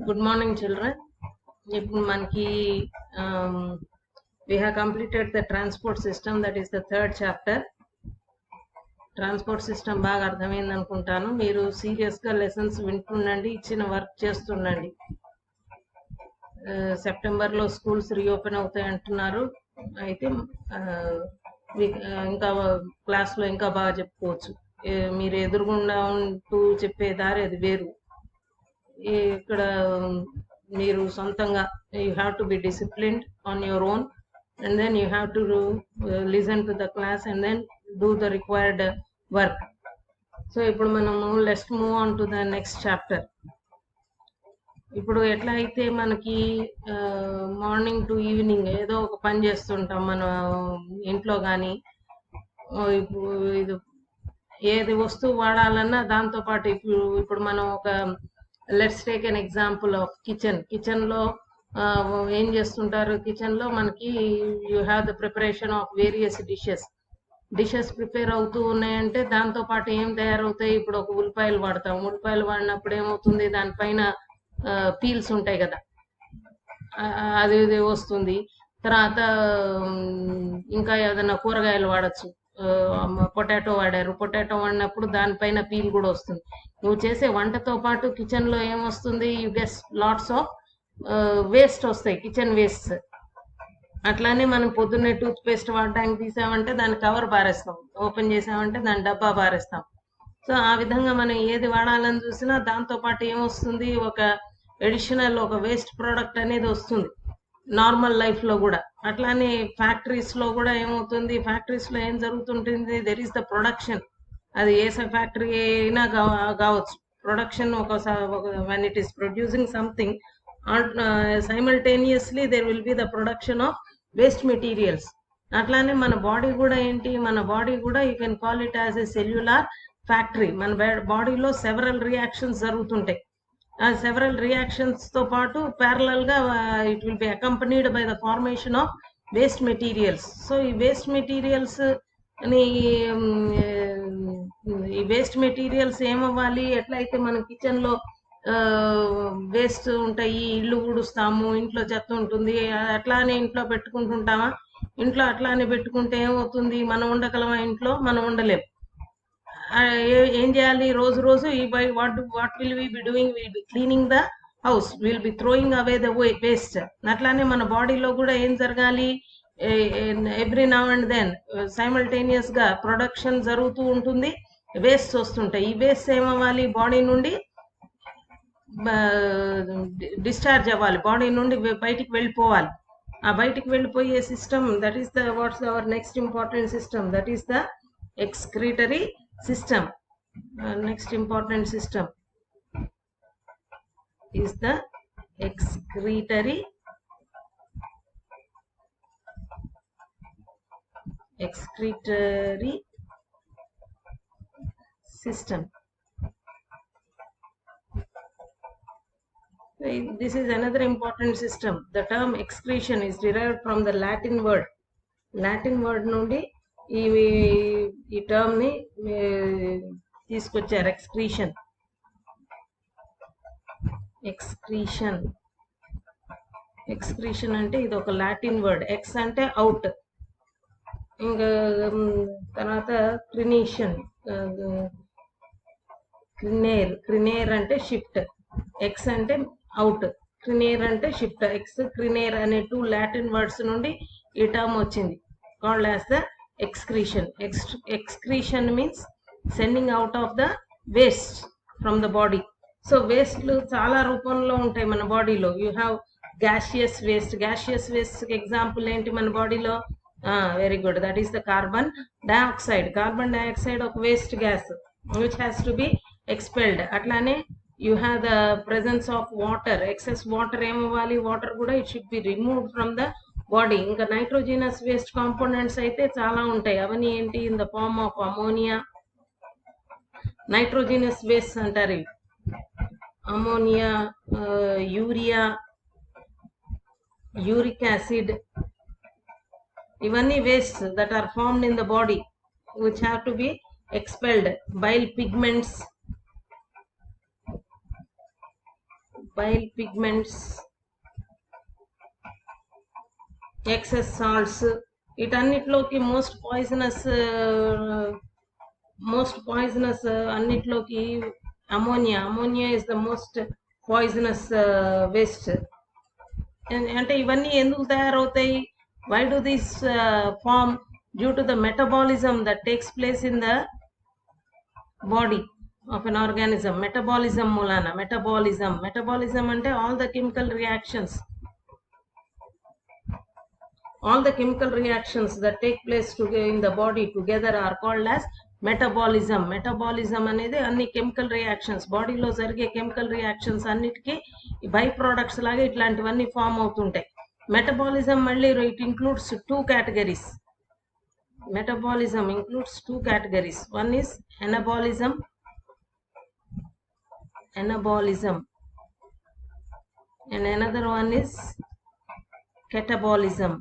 Good morning, children. We have completed the transport system, that is the third chapter. Transport system బాగా అర్థమైంది అనుకుంటాను. మీరు సీరియస్గా lessons వింటుండండి, ఇచ్చిన వర్క్ చేస్తుండండి. సెప్టెంబర్లో స్కూల్స్ రీఓపెన్ అవుతాయి అంటున్నారు. అయితే ఇంకా క్లాస్లో ఇంకా బాగా చెప్పుకోవచ్చు. మీరు ఎదురుగుండా ఉంటూ చెప్పే దారి అది వేరు. ఇక్కడ మీరు సొంతంగా you have to B disciplined on your own, and then you have to listen to the class and then do the required work. So ఇప్పుడు మనము let's move on to the next chapter. ఇప్పుడు ఎట్లా అయితే మనకి morning to evening ఏదో ఒక పని చేస్తుంటాం మన ఇంట్లో కానీ, ఇది ఏది వస్తువు వాడాలన్నా దాంతోపాటు ఇప్పుడు మనం ఒక let's take an example of కిచెన్లో ఏం చేస్తుంటారు. కిచెన్లో మనకి you have the preparation of various dishes prepare అవుతూ ఉన్నాయంటే దాంతోపాటు ఏం తయారవుతాయి. ఇప్పుడు ఒక ఉల్లిపాయలు వాడతాం. ఉల్లిపాయలు వాడినప్పుడు ఏమవుతుంది, దానిపైన పీల్స్ ఉంటాయి కదా, అది వస్తుంది. తర్వాత ఇంకా ఏదైనా కూరగాయలు వాడచ్చు. పొటాటో వాడినప్పుడు దానిపైన పీల్ కూడా వస్తుంది. నువ్వు చేసే వంటతో పాటు కిచెన్లో ఏమొస్తుంది, you guess lots of waste వస్తాయి, కిచెన్ వేస్ట్. అట్లానే మనం పొద్దున్నే టూత్ పేస్ట్ వాడడానికి తీసామంటే దాని కవర్ పారేస్తాం, ఓపెన్ చేసామంటే దాని డబ్బా పారేస్తాం. సో ఆ విధంగా మనం ఏది వాడాలని చూసినా దాంతో పాటు ఏమొస్తుంది, ఒక ఎడిషనల్ ఒక వేస్ట్ ప్రోడక్ట్ అనేది వస్తుంది నార్మల్ లైఫ్లో కూడా. అట్లానే ఫ్యాక్టరీస్లో కూడా ఏమవుతుంది, ఫ్యాక్టరీస్లో ఏం జరుగుతుంటుంది, దెర్ ఈస్ ద ప్రొడక్షన్. అది ఏ ఫ్యాక్టరీ అయినా కావచ్చు. Production when it is producing something, simultaneously there will be the production of waste materials. అట్లానే మన బాడీ కూడా ఏంటి, మన బాడీ కూడా you can call it as a cellular factory. మన బాడీలో సెవరల్ రియాక్షన్స్ జరుగుతుంటాయి. ఆ సెవరల్ రియాక్షన్స్ తో పాటు ప్యారలల్ గా it will be accompanied by the formation of waste materials. So ఈ వేస్ట్ మెటీరియల్స్ ఏమవ్వాలి, ఎట్లయితే మన కిచెన్ లో వేస్ట్ ఉంటాయి, ఇల్లు ఊడుస్తాము, ఇంట్లో చెత్త ఉంటుంది, అట్లానే ఇంట్లో పెట్టుకుంటుంటామా. ఇంట్లో అట్లానే పెట్టుకుంటే ఏమవుతుంది, మనం ఉండగలమా? ఇంట్లో మనం ఉండలేము. ఏం చేయాలి, రోజు what will we be doing, will be cleaning the house, will be throwing away the waste. అట్లానే మన బాడీలో కూడా ఏం జరగాలి, every now and then simultaneous గా ప్రొడక్షన్ జరుగుతూ ఉంటుంది, వేస్ట్ వస్తుంటాయి. ఈ వేస్ట్ ఏమవ్వాలి, బాడీ నుండి డిశ్చార్జ్ అవ్వాలి, బాడీ నుండి బయటికి వెళ్ళిపోవాలి. ఆ బయటికి వెళ్ళిపోయే system, that is the what's our next important system, that is the excretory system. Next important system is the excretory system. This is another important system. The term excretion is derived from the Latin word నుండి ఈ term ని తీసుకొచ్చారు, excretion అంటే ఇది ఒక Latin word. X అంటే out, ఇంకా తర్వాత క్రినేర్ అంటే షిఫ్ట్. ఎక్స్ అంటే అవుట్, క్రినేర్ అంటే షిఫ్ట్. క్రినేర్ అనే 2 లాటిన్ వర్డ్స్ నుండి ఈ టర్మ్ వచ్చింది, called as the excretion. Excretion means sending out of the waste from the body. So waste చాలా రూపంలో ఉంటాయి మన బాడీలో. You have gaseous waste example ఏంటి మన బాడీలో? Very good, that is the carbon dioxide ఒక waste gas which has to be expelled. అట్లానే you have the presence of water. Excess water ఏమవ్వాలి, వాటర్ కూడా it should be removed from the body. ఇంకా nitrogenous waste components అయితే చాలా ఉంటాయి. అవన్నీ ఏంటి, in the form of ammonia. Nitrogenous waste అంటారు అమోనియా, యూరియా, యూరిక్ యాసిడ్. ఇవన్నీ waste that are formed in the body which have to be expelled. Bile pigments, bile pigments, excess salts, వీటన్నిటిలోకి most poisonous అన్నిటిలోకి ammonia is the most poisonous waste. అంటే ఇవన్నీ ఎందుకు తయారవుతాయి? Why do this form? Due to the metabolism that takes place in the body of an organism. Metabolism మూలాన. Metabolism అంటే all the chemical reactions that take place in the body together are called as metabolism. అనేది అన్ని chemical reactions, బాడీలో జరిగే chemical reactions అన్నిటికీ by products లాగా ఇట్లాంటివన్నీ form అవుతుంటాయి. మెటబాలిజం మళ్ళీ it includes two categories. Metabolism includes two categories. One is anabolism and another one is catabolism.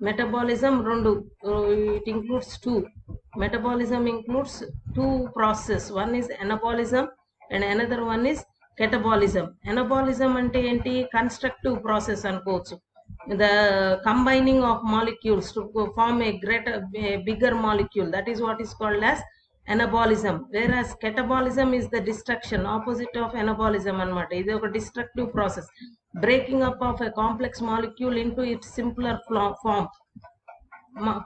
Metabolism rendu, it includes two. Metabolism includes two processes. One is anabolism and another one is catabolism. Anabolism ante enti? Constructive process అనుకోవచ్చు. The combining of molecules to form a bigger molecule, that is what is called as anabolism. Whereas catabolism is the destruction, opposite of anabolism anamata. ఇది ఒక destructive process, breaking up of a complex molecule into its simpler form.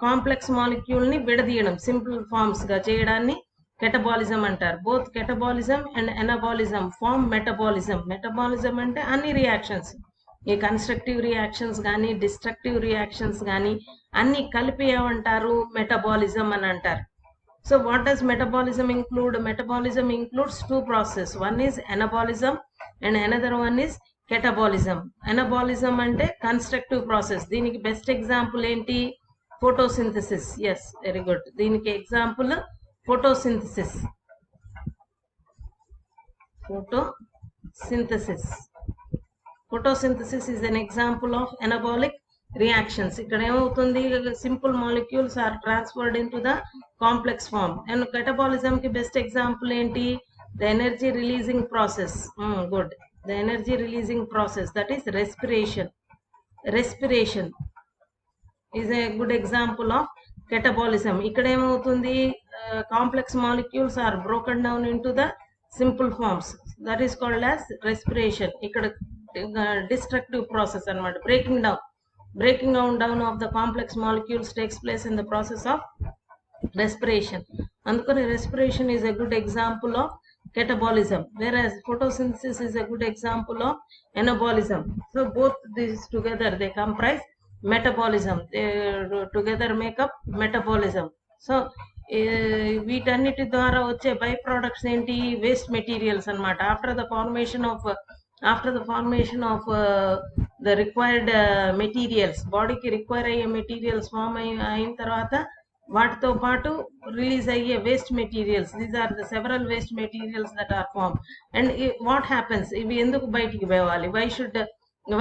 Complex molecule ని విడదీయడం, simple forms గా చేయడాన్ని catabolism అంటారు. Both catabolism and anabolism form metabolism. Metabolism అంటే అన్ని reactions, ఈ కన్స్ట్రక్టివ్ రియాక్షన్స్ కానీ డిస్ట్రక్టివ్ రియాక్షన్స్ కానీ అన్ని కలిపి ఏమంటారు? మెటబాలిజం అని అంటారు. So what does metabolism include? Metabolism includes two process. One is anabolism and another one is catabolism. Anabolism అంటే కన్స్ట్రక్టివ్ ప్రాసెస్. దీనికి బెస్ట్ ఎగ్జాంపుల్ ఏంటి? ఫోటోసింథసిస్. Yes, very good. దీనికి example photosynthesis. Photosynthesis is an example of anabolic reactions. ఇక్కడ ఏమవుతుంది? Simple molecules are transferred into the complex form. And catabolism కి best example ఏంటి? The energy releasing process. Good. The energy releasing process, that is respiration is a good example of catabolism. ఇక్కడ ఏమవుతుంది? Complex molecules are broken down into the simple forms, that is called as respiration. ఇక్కడ destructive process అన్నమాట. breaking down of the complex molecules takes place in the process of respiration. అందుకని respiration is a good example of catabolism, whereas photosynthesis is a good example of anabolism. So both these together they comprise metabolism. They together make up metabolism. So వీటన్నిటి ద్వారా వచ్చే by products ఏంటి? Waste materials అన్నమాట. After the formation of the required materials, బాడీకి require అయ్యే materials form అయిన తర్వాత వాటితో పాటు రిలీజ్ అయ్యే waste materials, these are the several waste materials that are form. And what happens? ఇవి ఎందుకు బయటికి పోవాలి?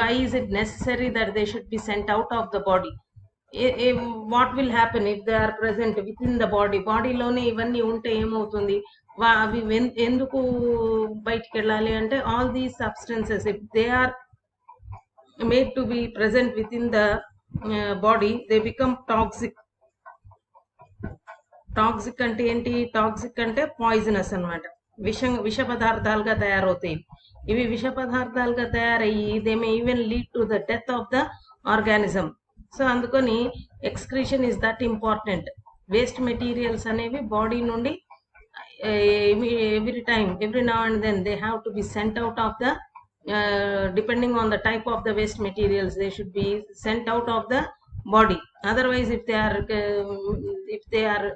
why is it necessary that they should be sent out of the body? What will happen if they are present within the body? బాడీలోనే ఇవన్నీ ఉంటే ఏమవుతుంది? అవి ఎందుకు బయటికి వెళ్ళాలి అంటే, all these substances, if they are made to be present within the body, they become toxic. Toxic అంటే ఏంటి? టాక్సిక్ అంటే పాయిజనస్ అన్నమాట. విష పదార్థాలుగా తయారవుతాయి. ఇవి విష పదార్థాలుగా తయారయ్యి they may even lead to the death of the organism. So అందుకని excretion is that important. Waste materials అనేవి బాడీ నుండి every now and then they have to be sent out of the depending on the type of the waste materials, they should be sent out of the body. Otherwise if they are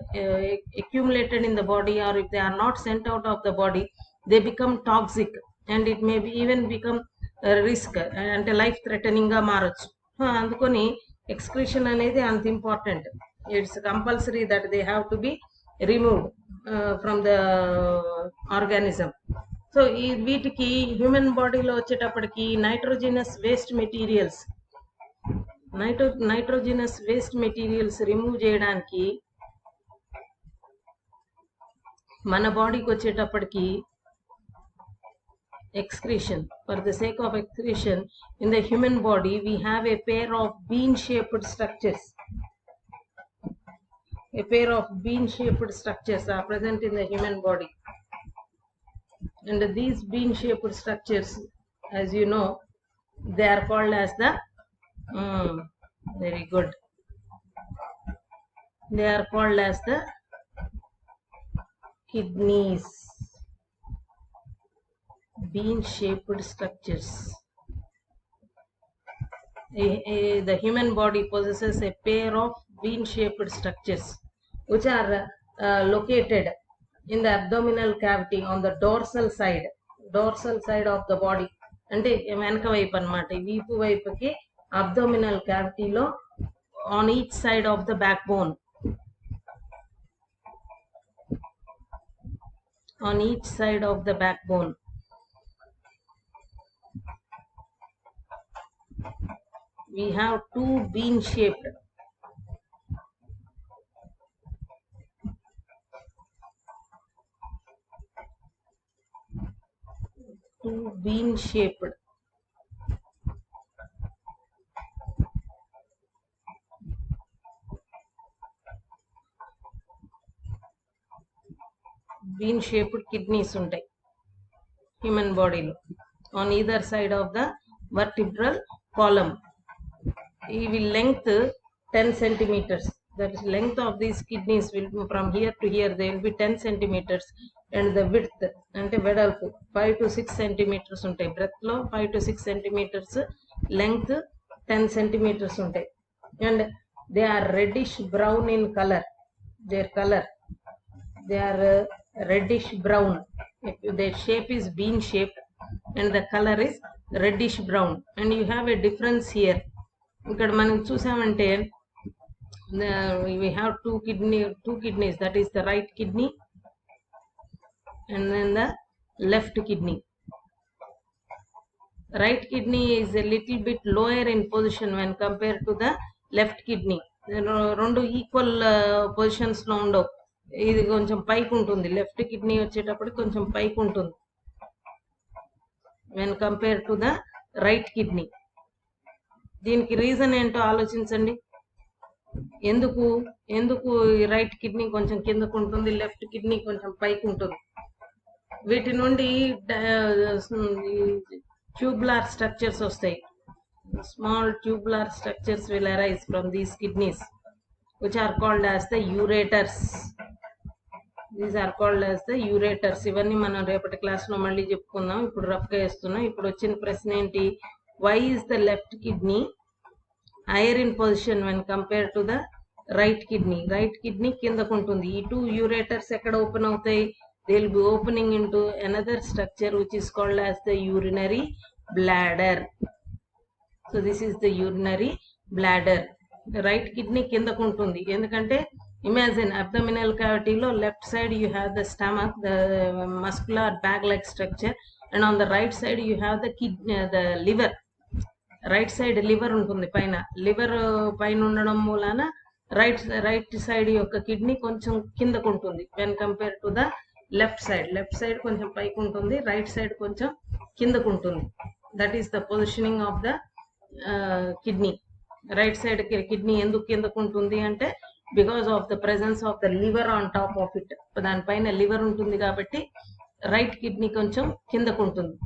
accumulated in the body, or if they are not sent out of the body, they become toxic and it may be even become a risk and life threatening గా మారొచ్చు. అందుకని excretion అనేది అంత important. It's compulsory that they have to B removed from the organism. So వీటికి human బాడీలో వచ్చేటప్పటికి nitrogenous waste materials remove చేయడానికి మన బాడీకి వచ్చేటప్పటికి excretion. For the sake of excretion, in the human body, we have a pair of bean-shaped structures. A pair of bean-shaped structures are present in the human body. And these bean-shaped structures, as you know, they are called as the, very good. They are called as the kidneys. Bean-shaped structures. The human body possesses a pair of bean-shaped structures which are located in the abdominal cavity on the dorsal side of the body. అంటే వెనక వైపు అన్నమాట, వీపు వైపుకి abdominal cavity లో on each side of the backbone. On each side of the backbone. We have two bean-shaped bean-shaped kidneys ఉంటాయి human body లో on either side of the vertebral column. Even length 10 centimeters. That is, length of these kidneys will be from here to here, they will be 10 centimeters, and the width ante vedalpu 5 to 6 centimeters untai. Breadth lo 5 to 6 centimeters, length 10 centimeters untai, and they are reddish brown in color. Their color, they are reddish brown. Their shape is bean shaped and the color is reddish brown. And you have a difference here. ఇక్కడ మనం చూసామంటే we have two kidneys, that is the right kidney and then the left kidney. Right kidney is a little bit lower in position when compared to the left kidney. రెండు equal positions లో ఉండవు, ఇది కొంచెం పైకి ఉంటుంది. Left kidney వచ్చేటప్పటికి కొంచెం పైకి ఉంటుంది when compared to the right kidney. దీనికి రీజన్ ఏంటో ఆలోచించండి. ఎందుకు రైట్ కిడ్నీ కొంచెం కిందకు ఉంటుంది, లెఫ్ట్ కిడ్నీ కొంచెం పైకి ఉంటుంది? వీటి నుండి ట్యూబులార్ స్ట్రక్చర్స్ వస్తాయి. Small tubular structures will arise from these kidneys which are called as the ureters. These are called as the ureters. ఇవన్నీ మనం రేపటి క్లాస్ లో మళ్ళీ చెప్పుకుందాం, ఇప్పుడు రఫ్ గా వేస్తున్నాం. ఇప్పుడు వచ్చిన ప్రశ్న ఏంటి? Why is the left kidney higher in position when compared to the right kidney? Right kidney కిందకు ఉంటుంది. ఈ two ureters ఎక్కడ ఓపెన్ అవుతాయి? They will be opening into another structure which is called as the urinary bladder. So this is the urinary bladder. Right kidney కిందకు ఉంటుంది ఎందుకంటే imagine abdominal cavity లో left side you have the stomach, the muscular bag like structure, and on the right side you have the kidney, the liver. Right side liver ఉంటుంది పైన. Liver పైన ఉండడం మూలాన right side యొక్క kidney కొంచెం కిందకు ఉంటుంది when compare to the left side. Left side కొంచెం పైకి ఉంటుంది, రైట్ సైడ్ కొంచెం కిందకు ఉంటుంది. That is the positioning of the kidney. Right side kidney ఎందుకు కిందకు ఉంటుంది అంటే because of the presence of the liver on top of it. దానిపైన లివర్ ఉంటుంది కాబట్టి రైట్ కిడ్నీ కొంచెం కిందకు ఉంటుంది.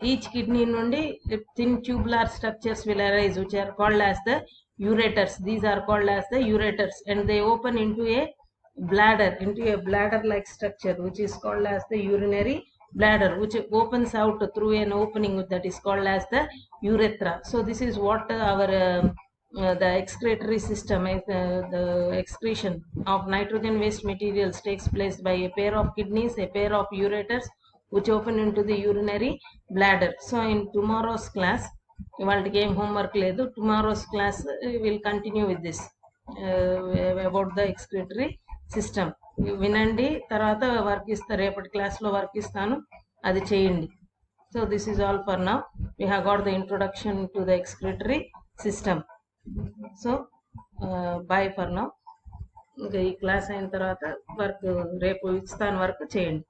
Each kidney నుండి thin tubular structures will arise which are called as the ureters. These are called as the ureters, and they open into a bladder like structure which is called as the urinary bladder, which opens out through an opening that is called as the urethra. So this is what our the excretory system, the excretion of nitrogen waste materials takes place by a pair of kidneys, a pair of ureters which open into the urinary bladder. So in tomorrow's class, ఇవాళకి ఏం homework లేదు, tomorrow's class will continue with this about the excretory system. వినండి, తర్వాత work ఇస్తా, రేపటి క్లాస్లో work ఇస్తాను, అది చేయండి. So this is all for now. We have got the introduction to the excretory system. So bye for now. ఇంకా ఈ క్లాస్ అయిన తర్వాత వర్క్ రేపు ఇస్తాను వర్క్ చేయండి.